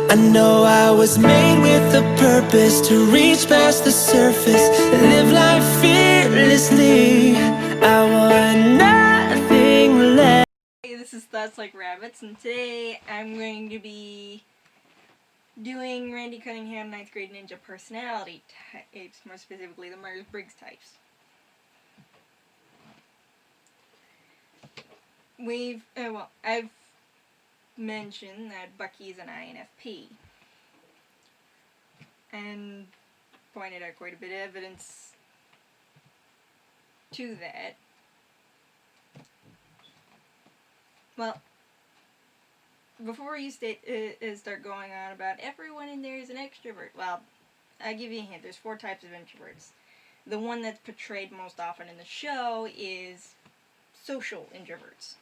I know I was made with a purpose to reach past the surface, live life fearlessly. I want nothing less. Hey, this is Thoughts Like Rabbits, and today I'm going to be doing Randy Cunningham 9th grade ninja personality types, more specifically the Myers-Briggs types. I've mentioned that Bucky is an INFP, and pointed out quite a bit of evidence to that. Well, before you start going on about everyone in there is an extrovert, well, I'll give you a hint. There's 4 types of introverts. The one that's portrayed most often in the show is social introverts.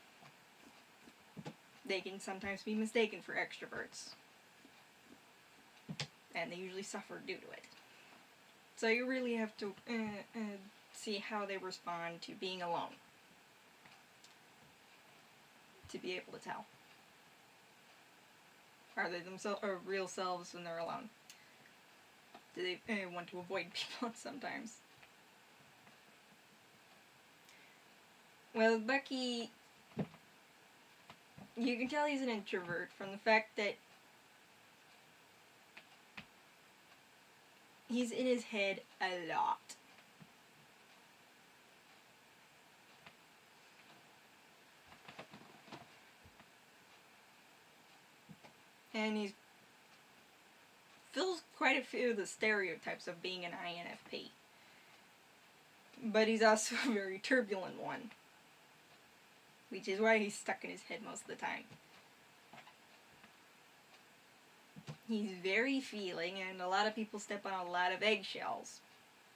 They can sometimes be mistaken for extroverts, and they usually suffer due to it. So you really have to see how they respond to being alone to be able to tell. Are they themselves or real selves when they're alone? Do they want to avoid people sometimes? Well, Bucky, you can tell he's an introvert from the fact that he's in his head a lot. And he fills quite a few of the stereotypes of being an INFP. But he's also a very turbulent one, which is why he's stuck in his head most of the time. He's very feeling, and a lot of people step on a lot of eggshells,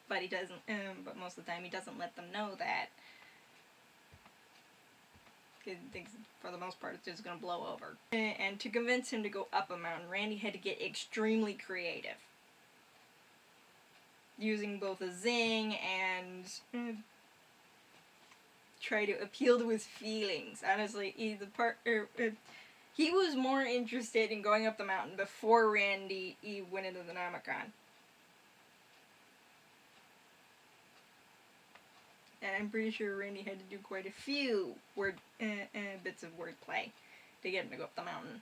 but he doesn't. But most of the time, he doesn't let them know that. He thinks, for the most part, it's just going to blow over. And to convince him to go up a mountain, Randy had to get extremely creative, using both a zing and try to appeal to his feelings. Honestly, he was more interested in going up the mountain before Randy went into the Nomicon. And I'm pretty sure Randy had to do quite a few bits of wordplay to get him to go up the mountain.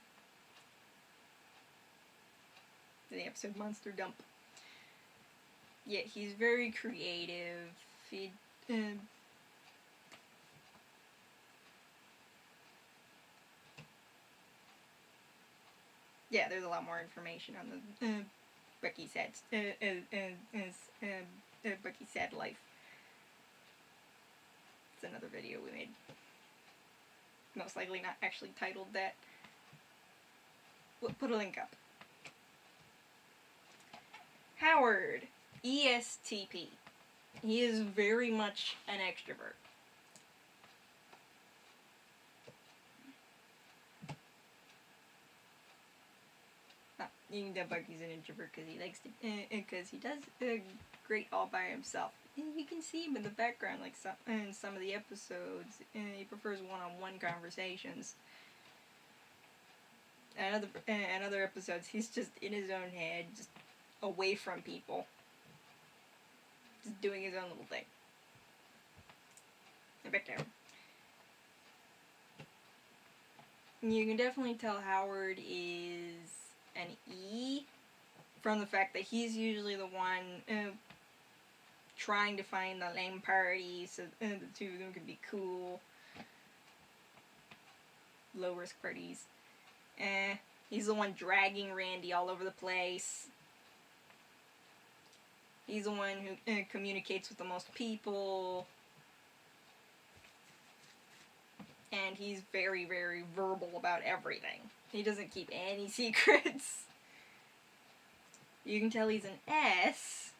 The episode Monster Dump. Yeah, he's very creative. Yeah, there's a lot more information on the Bucky's sad life. It's another video we made. Most likely not actually titled that. We'll put a link up. Howard, ESTP. He is very much an extrovert. You can tell Bucky's an introvert because he likes to, because he does great all by himself. And you can see him in the background, like in some of the episodes. He prefers one-on-one conversations. And other episodes, he's just in his own head, just away from people, just doing his own little thing. Back there. You can definitely tell Howard is an E from the fact that he's usually the one trying to find the lame party so the two of them could be cool. Low risk parties. He's the one dragging Randy all over the place. He's the one who communicates with the most people. And he's very, very verbal about everything. He doesn't keep any secrets. You can tell he's an S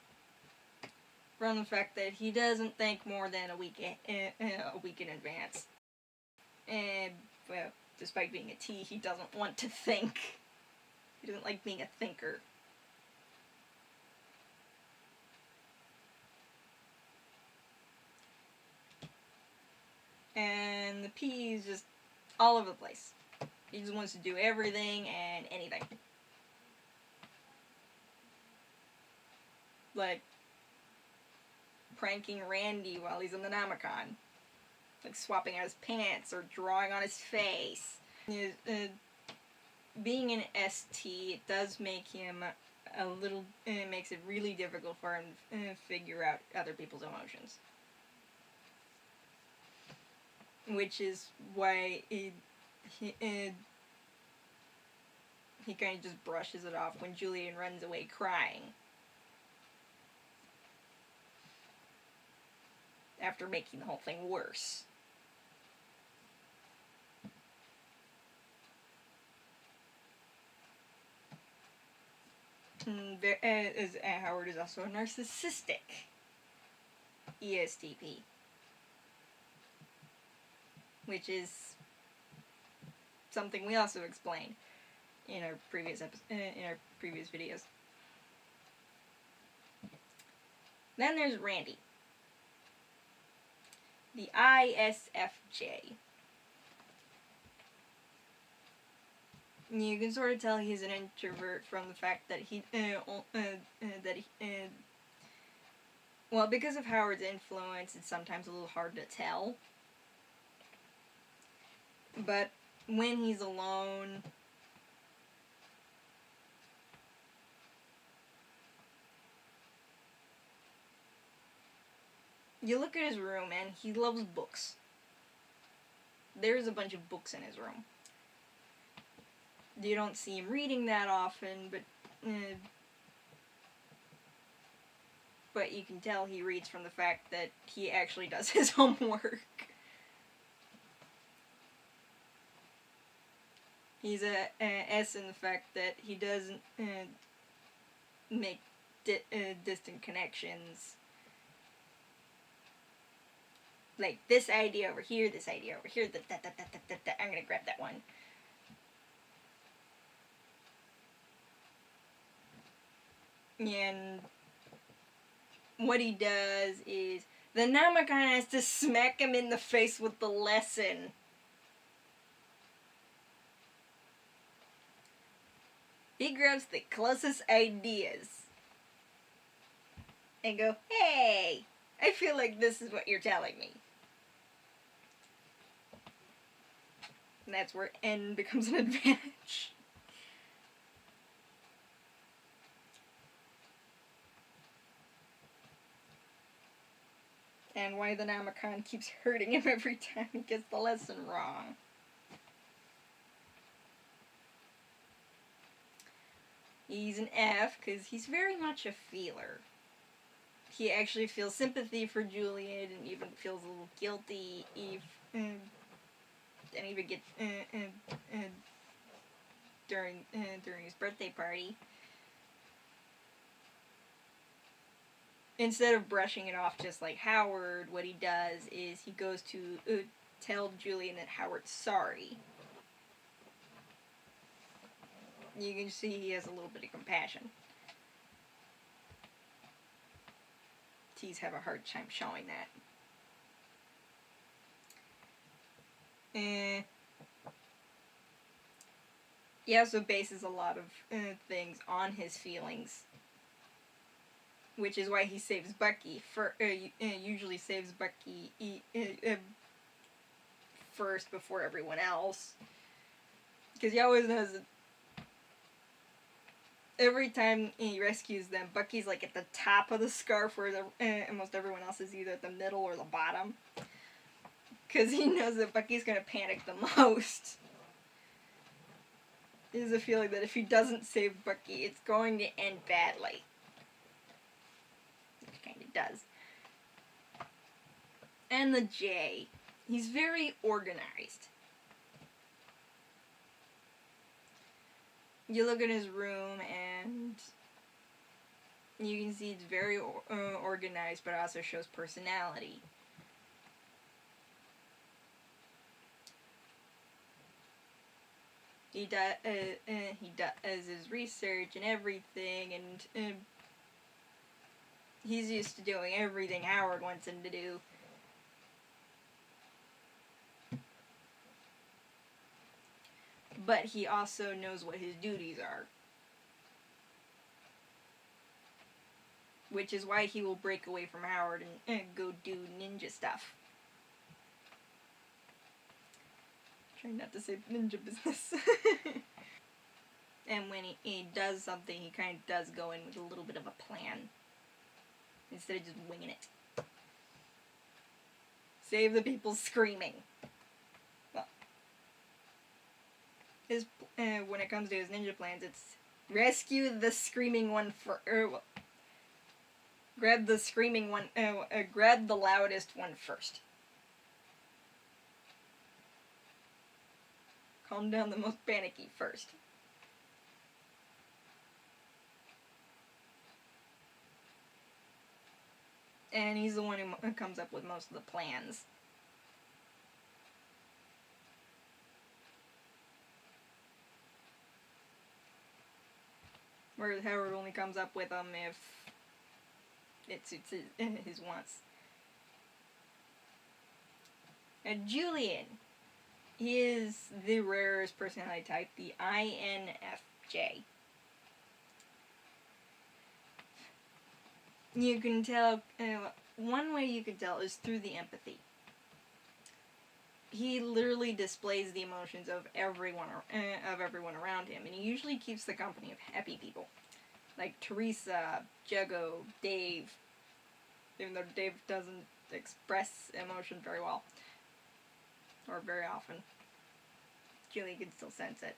from the fact that he doesn't think more than a week in advance. And, well, despite being a T, he doesn't want to think. He doesn't like being a thinker. And the P is just all over the place. He just wants to do everything and anything. like, pranking Randy while he's in the Namicon. Like, swapping out his pants or drawing on his face. Being an ST, it does make him a little... It makes it really difficult for him to figure out other people's emotions. Which is why he kind of just brushes it off when Julian runs away crying. After making the whole thing worse. Howard is also a narcissistic ESTP. Which is something we also explained in our previous videos. Then there's Randy, the ISFJ. You can sort of tell he's an introvert from the fact that well, because of Howard's influence, it's sometimes a little hard to tell. But when he's alone, you look at his room and he loves books. There's a bunch of books in his room. You don't see him reading that often, but you can tell he reads from the fact that he actually does his homework. He's a S in the fact that he doesn't make distant connections. Like, this idea over here, this idea over here, I'm gonna grab that one. And what he does is, the Namicon has to smack him in the face with the lesson. He grabs the closest ideas and go, hey, I feel like this is what you're telling me. And that's where N becomes an advantage. And why the Namicon keeps hurting him every time he gets the lesson wrong. He's an F because he's very much a feeler. He actually feels sympathy for Julian and even feels a little guilty if and even get during his birthday party. Instead of brushing it off just like Howard, what he does is he goes to tell Julian that Howard's sorry. You can see he has a little bit of compassion. T's have a hard time showing that. He also bases a lot of things on his feelings. Which is why he saves Bucky. Usually saves Bucky first before everyone else. Because he always knows that every time he rescues them, Bucky's like at the top of the scarf where almost everyone else is either at the middle or the bottom. Because he knows that Bucky's going to panic the most. He has a feeling that if he doesn't save Bucky, it's going to end badly. Which kind of does. And the J. He's very organized. You look at his room and you can see it's very organized, but also shows personality. He does his research and everything, and he's used to doing everything Howard wants him to do. But he also knows what his duties are. which is why he will break away from Howard and go do ninja stuff. Trying not to say ninja business. And when he does something, he kind of does go in with a little bit of a plan, instead of just winging it. Save the people screaming. Well, when it comes to his ninja plans, it's rescue the screaming one grab the screaming one, grab the loudest one first. Calm down the most panicky first. And he's the one who comes up with most of the plans. Whereas Howard only comes up with them if it suits his wants. And Julian, he is the rarest personality type, the INFJ. You can tell, one way you can tell is through the empathy. He literally displays the emotions of everyone around him, and he usually keeps the company of happy people, like Theresa, Juggo, Dave. Even though Dave doesn't express emotion very well, or very often, Julian can still sense it.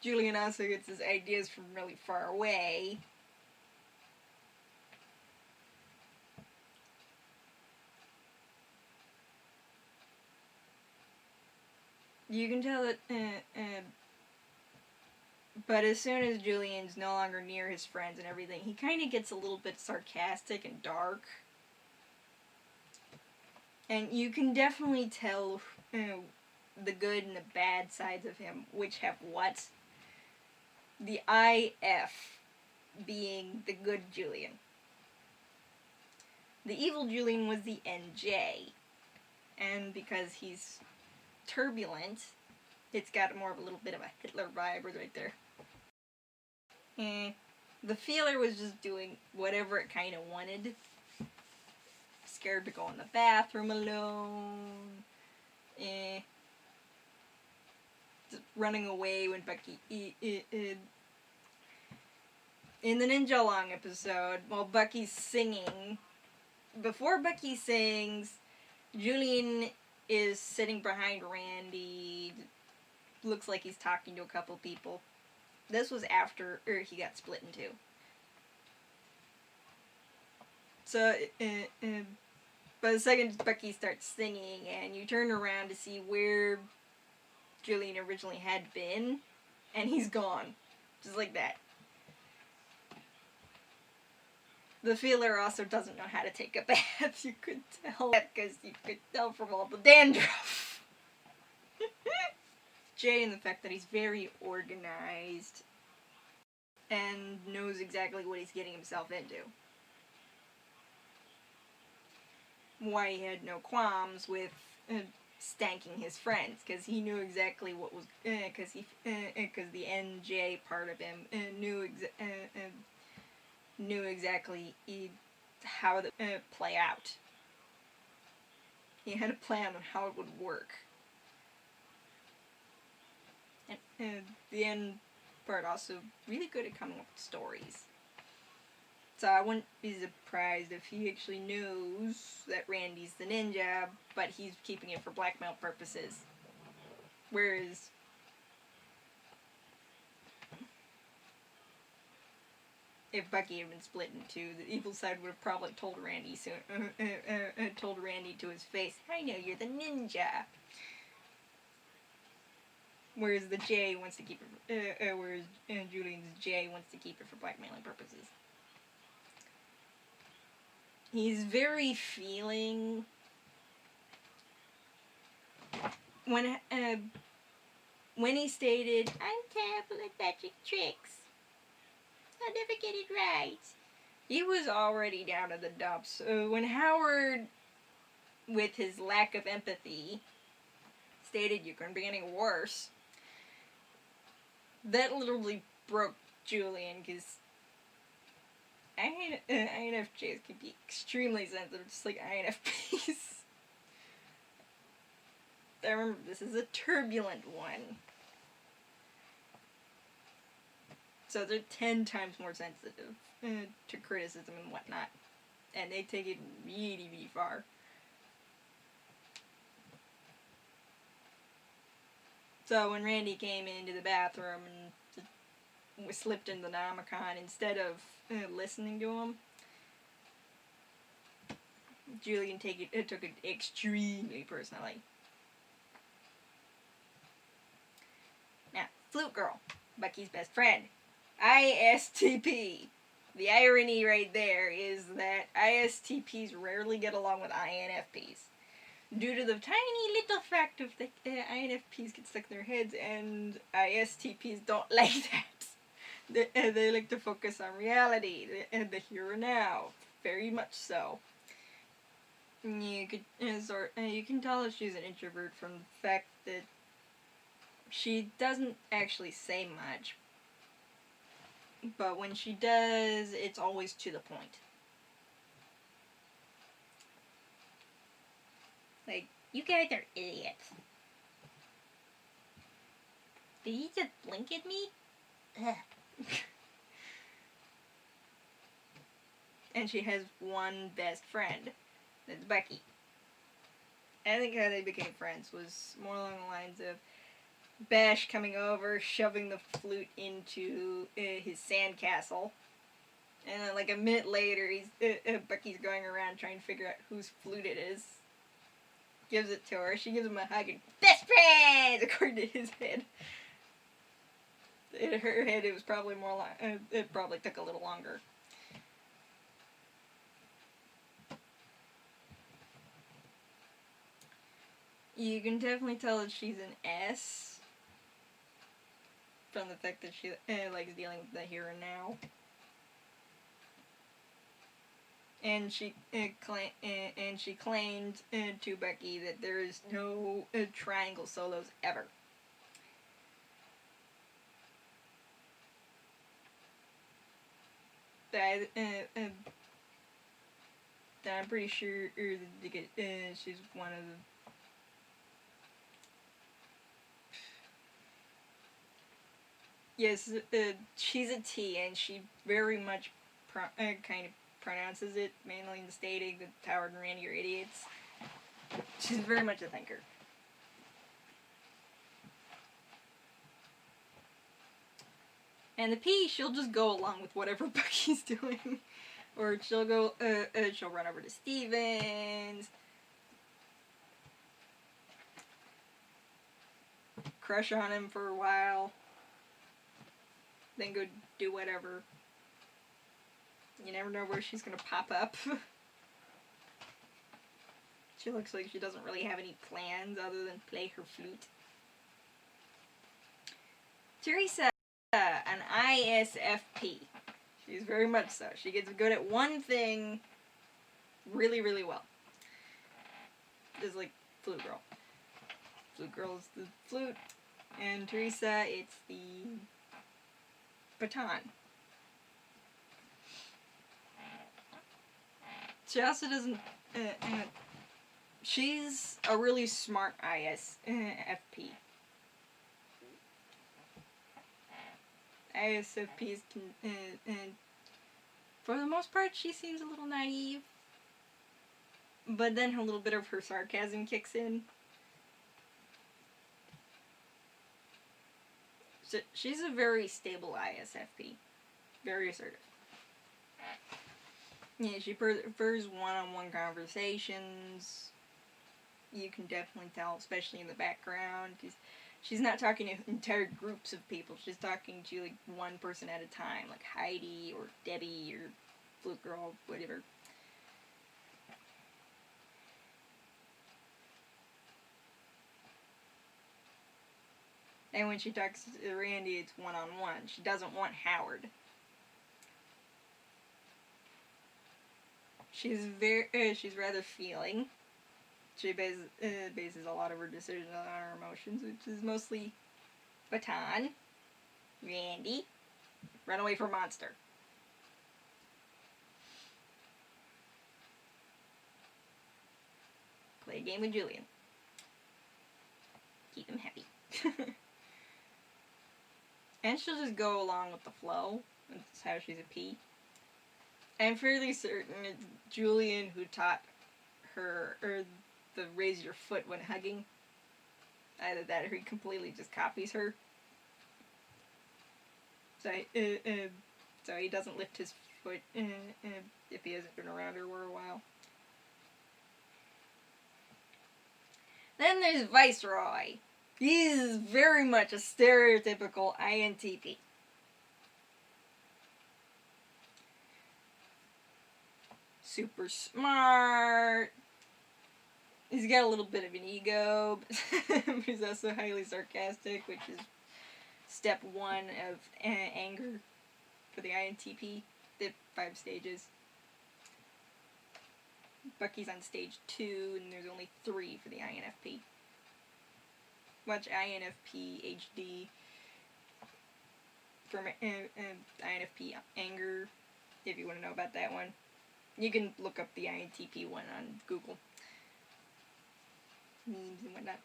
Julian also gets his ideas from really far away. You can tell that, but as soon as Julian's no longer near his friends and everything, he kind of gets a little bit sarcastic and dark. And you can definitely tell the good and the bad sides of him, which have what? The IF being the good Julian. The evil Julian was the NJ. And because he's turbulent, it's got more of a little bit of a Hitler vibe right there. The feeler was just doing whatever it kind of wanted. Scared to go in the bathroom alone. Just running away when Bucky... In the Ninja Long episode, while Bucky's singing, before Bucky sings, Julian is sitting behind Randy. Looks like he's talking to a couple people. This was after he got split in two. So, but the second Bucky starts singing, and you turn around to see where Julian originally had been, and he's gone. Just like that. The feeler also doesn't know how to take a bath. You could tell, because you could tell from all the dandruff. Jay, in the fact that he's very organized and knows exactly what he's getting himself into. Why he had no qualms with stanking his friends, because he knew exactly what was, because the NJ part of him knew exactly how to play out. He had a plan on how it would work. And the end part also really good at coming up with stories. So I wouldn't be surprised if he actually knows that Randy's the ninja, but he's keeping it for blackmail purposes. Whereas if Bucky had been split in two, the evil side would have probably told Randy told Randy to his face, "I know you're the ninja." Whereas the J wants to keep it, whereas Julian's J wants to keep it for blackmailing purposes. He's very feeling. When he stated, "I'm terrible at magic tricks. I'll never get it right," he was already down to the dumps. When Howard, with his lack of empathy, stated you couldn't be any worse, that literally broke Julian, because INFJs can be extremely sensitive, just like INFPs. I remember, this is a turbulent one. So they're 10 times more sensitive to criticism and whatnot. And they take it really, really far. So when Randy came into the bathroom and slipped into the Nomicon, instead of listening to him, Julian took it extremely personally. Now, Flute Girl, Bucky's best friend. ISTP. The irony right there is that ISTPs rarely get along with INFPs. Due to the tiny little fact of the INFPs get stuck in their heads and ISTPs don't like that. They like to focus on reality and the here and now. Very much so. You can tell that she's an introvert from the fact that she doesn't actually say much. But when she does, it's always to the point. Like, you guys are idiots. Did he just blink at me? Ugh. And she has one best friend. That's Bucky. I think how they became friends was more along the lines of Bash coming over, shoving the flute into his sandcastle. And then like a minute later, Bucky's going around trying to figure out whose flute it is. Gives it to her. She gives him a hug and best friends, according to his head. In her head, it was probably more like it probably took a little longer. You can definitely tell that she's an S from the fact that she likes dealing with the here and now. And she claimed to Bucky that there is no triangle solos ever. That I'm pretty sure she's one of the. Yes, she's a T, and she very much kind of pronounces it, mainly in stating that Howard and Randy are idiots. She's very much a thinker. And the P, she'll just go along with whatever Bucky's doing. Or she'll go, she'll run over to Stevens, crush on him for a while, then go do whatever. You never know where she's gonna pop up. She looks like she doesn't really have any plans other than play her flute. Theresa, an ISFP. She's very much so. She gets good at one thing really, really well. Just like Flute Girl. Flute Girl's the flute, and Theresa, it's the baton. She also doesn't. She's a really smart ISFP. ISFPs can, and for the most part, she seems a little naive. But then a little bit of her sarcasm kicks in. So she's a very stable ISFP. Very assertive. Yeah, she prefers one-on-one conversations. You can definitely tell, especially in the background, because she's not talking to entire groups of people. She's talking to like one person at a time, like Heidi or Debbie or Flute Girl, whatever. And when she talks to Randy, it's one-on-one. She doesn't want Howard. She's rather feeling. She bases a lot of her decisions on her emotions, which is mostly Baton, Randy, Run away from monster. Play a game with Julian. Keep him happy. And she'll just go along with the flow. That's how she's a P. I'm fairly certain it's Julian who taught her, or the raise your foot when hugging. Either that or he completely just copies her. So he doesn't lift his foot if he hasn't been around her for a while. Then there's Viceroy. He's very much a stereotypical INTP. Super smart. He's got a little bit of an ego, but he's also highly sarcastic, which is step 1 of anger for the INTP. The 5 stages. Bucky's on stage 2, and there's only 3 for the INFP. Watch INFP HD for INFP anger if you want to know about that one. You can look up the INTP one on Google. Memes and whatnot.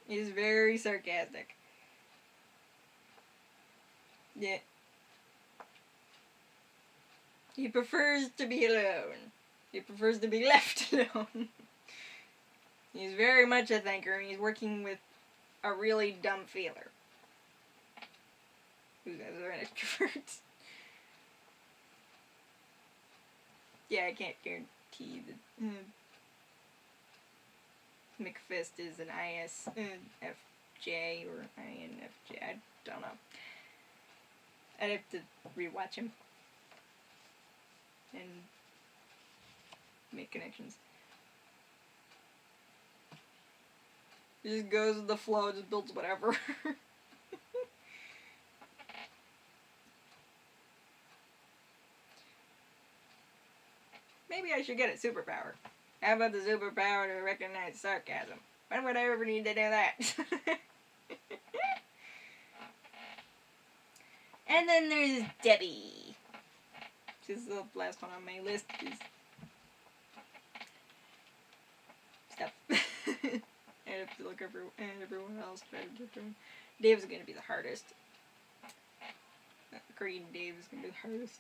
He's very sarcastic. Yeah. He prefers to be alone. He prefers to be left alone. He's very much a thinker, and he's working with a really dumb feeler. Who guys are an extrovert. Yeah, I can't guarantee that McFist is an ISFJ or INFJ. I don't know. I'd have to rewatch him and make connections. He just goes with the flow, just builds whatever. Maybe I should get a superpower. How about the superpower to recognize sarcasm? When would I ever need to do that? And then there's Debbie. She's the last one on my list. Stuff. I have to look over everyone else. Try to get them. Dave's going to be the hardest. Green Dave is going to be the hardest.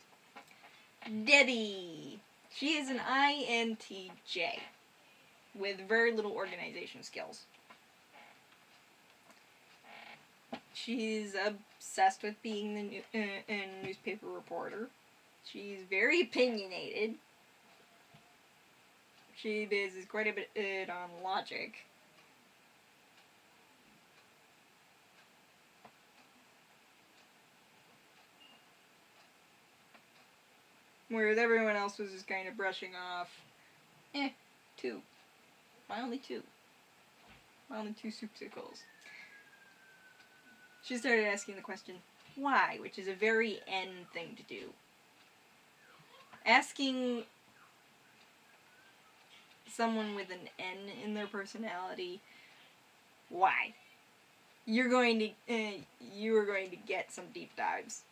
Debbie. She is an INTJ with very little organization skills. She's obsessed with being a newspaper reporter. She's very opinionated. She bases quite a bit on logic. Whereas everyone else was just kind of brushing off. 2. Why only 2? Why only 2 supsicles? She started asking the question, why? Which is a very N thing to do. Asking someone with an N in their personality, why? You are going to get some deep dives.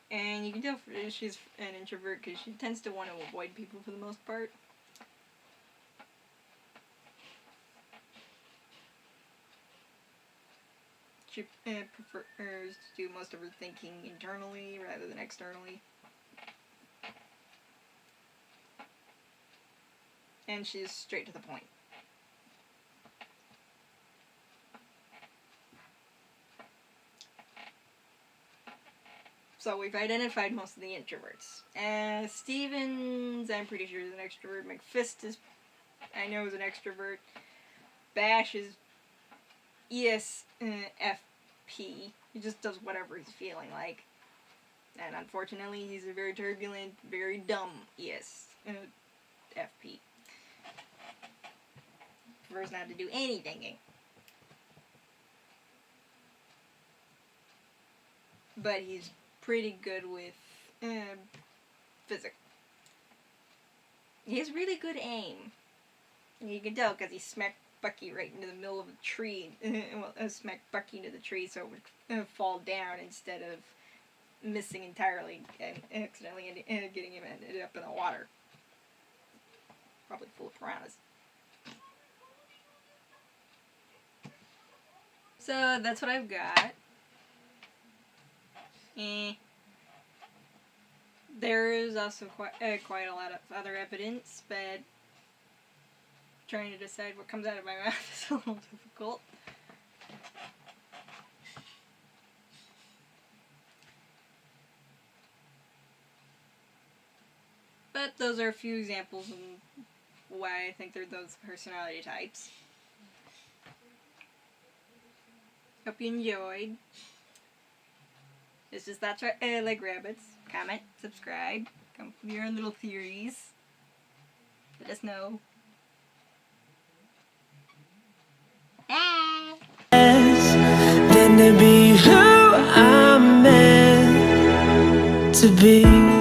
And you can tell she's an introvert because she tends to want to avoid people for the most part. She prefers to do most of her thinking internally rather than externally. And she's straight to the point. So we've identified most of the introverts. Stevens, I'm pretty sure is an extrovert. McFist is, I know, is an extrovert. Bash is ESFP. He just does whatever he's feeling like. And unfortunately, he's a very turbulent, very dumb ESFP. Prefers not to do any thinking. But he's pretty good with physics. He has really good aim. You can tell because he smacked Bucky right into the middle of a tree, smack Bucky into the tree so it would fall down instead of missing entirely and accidentally getting him ended up in the water. Probably full of piranhas. So that's what I've got. There is also quite a lot of other evidence, but trying to decide what comes out of my mouth is a little difficult. But those are a few examples of why I think they're those personality types. Hope you enjoyed. It's just That's Right, Like Rabbits. Comment, subscribe, come up with your own little theories. Let us know. Than to be who I'm meant to be.